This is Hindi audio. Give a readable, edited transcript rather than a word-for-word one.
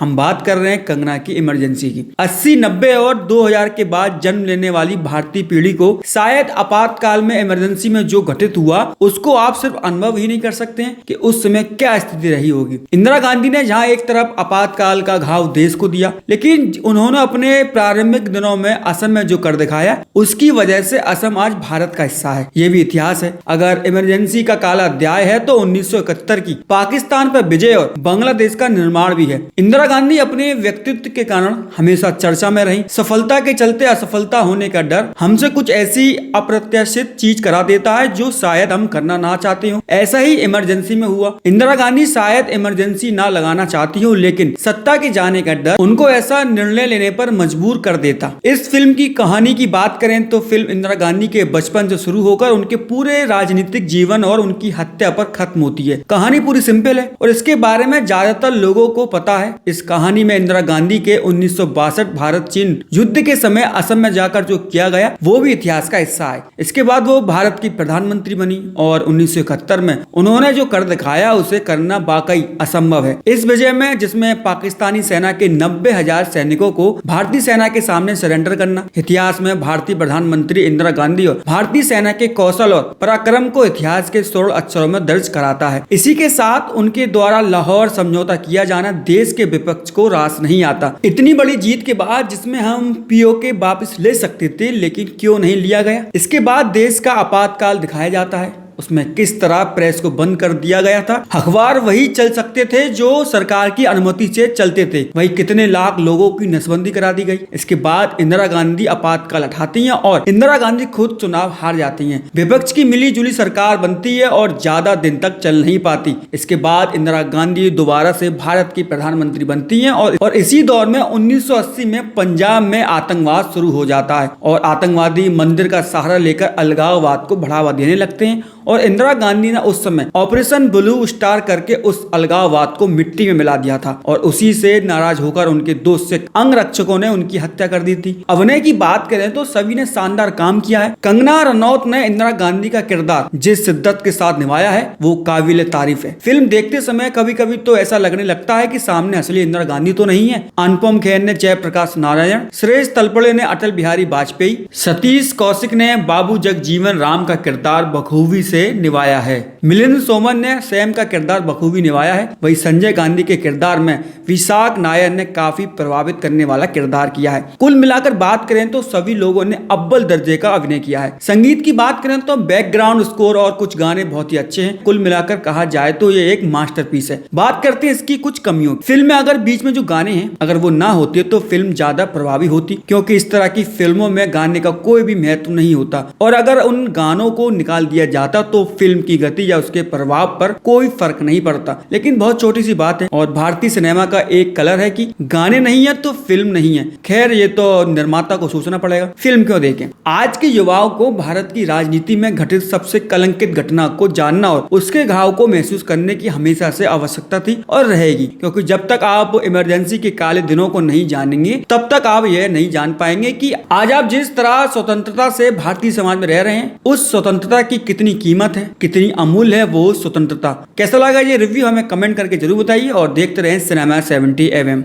हम बात कर रहे हैं कंगना की इमरजेंसी की। 80, 90 और 2000 के बाद जन्म लेने वाली भारतीय पीढ़ी को शायद आपातकाल में इमरजेंसी में जो घटित हुआ उसको आप सिर्फ अनुभव ही नहीं कर सकते हैं कि उस समय क्या स्थिति रही होगी। इंदिरा गांधी ने जहां एक तरफ आपातकाल का घाव देश को दिया, लेकिन उन्होंने अपने प्रारंभिक दिनों में असम में जो कर दिखाया उसकी वजह से असम आज भारत का हिस्सा है। ये भी इतिहास है। अगर इमरजेंसी का काला अध्याय है तो 1971 की पाकिस्तान पर विजय और बांग्लादेश का निर्माण भी है। इंदिरा गांधी अपने व्यक्तित्व के कारण हमेशा चर्चा में रही। सफलता के चलते असफलता होने का डर हमसे कुछ ऐसी अप्रत्याशित चीज करा देता है जो शायद हम करना ना चाहते हो। ऐसा ही इमरजेंसी में हुआ। इंदिरा गांधी शायद इमरजेंसी ना लगाना चाहती हो, लेकिन सत्ता के जाने का डर उनको ऐसा निर्णय लेने पर मजबूर कर देता। इस फिल्म की कहानी की बात करें तो फिल्म इंदिरा गांधी के बचपन से शुरू होकर उनके पूरे राजनीतिक जीवन और उनकी हत्या पर खत्म होती है। कहानी पूरी सिंपल है और इसके बारे में ज्यादातर लोगों को पता है। इस कहानी में इंदिरा गांधी के 1962 भारत चीन युद्ध के समय असम में जाकर जो किया गया वो भी इतिहास का हिस्सा है। इसके बाद वो भारत की प्रधानमंत्री बनी और 1971 में उन्होंने जो कर दिखाया उसे करना वाकई असंभव है। इस विजय में जिसमें पाकिस्तानी सेना के 90,000 सैनिकों को भारतीय सेना के सामने सरेंडर करना इतिहास में भारतीय प्रधानमंत्री इंदिरा गांधी और भारतीय सेना के कौशल और पराक्रम को इतिहास के स्वर्ण अक्षरों में दर्ज कराता है। इसी के साथ उनके द्वारा लाहौर समझौता किया जाना देश के विपक्ष को रास नहीं आता। इतनी बड़ी जीत के बाद जिसमें हम पीओके वापस ले सकते थे, लेकिन क्यों नहीं लिया गया। इसके बाद देश का आपातकाल दिखाया जाता है। उसमें किस तरह प्रेस को बंद कर दिया गया था। अखबार वही चल सकते थे जो सरकार की अनुमति से चलते थे। वही कितने लाख लोगों की नसबंदी करा दी गई। इसके बाद इंदिरा गांधी आपातकाल हटाती हैं और इंदिरा गांधी खुद चुनाव हार जाती हैं। विपक्ष की मिलीजुली सरकार बनती है और ज्यादा दिन तक चल नहीं पाती। इसके बाद इंदिरा गांधी दोबारा से भारत की प्रधानमंत्री बनती हैं और इसी दौर में 1980 में पंजाब में आतंकवाद शुरू हो जाता है और आतंकवादी मंदिर का सहारा लेकर अलगाववाद को बढ़ावा देने लगते हैं। और इंदिरा गांधी ने उस समय ऑपरेशन ब्लू स्टार करके उस अलगाववाद को मिट्टी में मिला दिया था और उसी से नाराज होकर उनके दो सिख अंगरक्षकों ने उनकी हत्या कर दी थी। अभिनय की बात करें तो सभी ने शानदार काम किया है। कंगना रनौत ने इंदिरा गांधी का किरदार जिस शिद्दत के साथ निभाया है वो काबिले तारीफ है। फिल्म देखते समय कभी कभी तो ऐसा लगने लगता है कि सामने असली इंदिरा गांधी तो नहीं है। अनुपम खेर ने जयप्रकाश नारायण, सुरेश तलपड़े ने अटल बिहारी वाजपेयी, सतीश कौशिक ने बाबू जगजीवन राम का किरदार बखूबी से निभाया है। मिलिंद सोमन ने सैम का किरदार बखूबी निभाया है। वही संजय गांधी के किरदार में विशाख नायर ने काफी प्रभावित करने वाला किरदार किया है। कुल मिलाकर बात करें तो सभी लोगों ने अव्वल दर्जे का अभिनय किया है। संगीत की बात करें तो बैकग्राउंड स्कोर और कुछ गाने बहुत ही अच्छे हैं। कुल मिलाकर कहा जाए तो ये एक मास्टरपीस है। बात करते हैं इसकी कुछ कमियों। फिल्म में अगर बीच में जो गाने हैं अगर वो ना होते तो फिल्म ज्यादा प्रभावी होती, क्योंकि इस तरह की फिल्मों में गाने का कोई भी महत्व नहीं होता और अगर उन गानों को निकाल दिया जाता तो फिल्म की गति या उसके प्रभाव पर कोई फर्क नहीं पड़ता। लेकिन बहुत छोटी सी बात है और भारतीय सिनेमा का एक कलर है कि गाने नहीं है तो फिल्म नहीं है। खैर ये तो निर्माता को सोचना पड़ेगा फिल्म क्यों देखें। आज के युवाओं को भारत की राजनीति में घटित सबसे कलंकित घटना को जानना और उसके घाव को महसूस करने की हमेशा से आवश्यकता थी और रहेगी, क्योंकि जब तक आप इमरजेंसी के काले दिनों को नहीं जानेंगे तब तक आप यह नहीं जान पाएंगे कि आज आप जिस तरह स्वतंत्रता से भारतीय समाज में रह रहे हैं उस स्वतंत्रता की कितनी कीमत है, कितनी अमूल्य है वो स्वतंत्रता। कैसा लगा ये रिव्यू हमें कमेंट करके जरूर बताइए और देखते रहें सिनेमा 70 FM।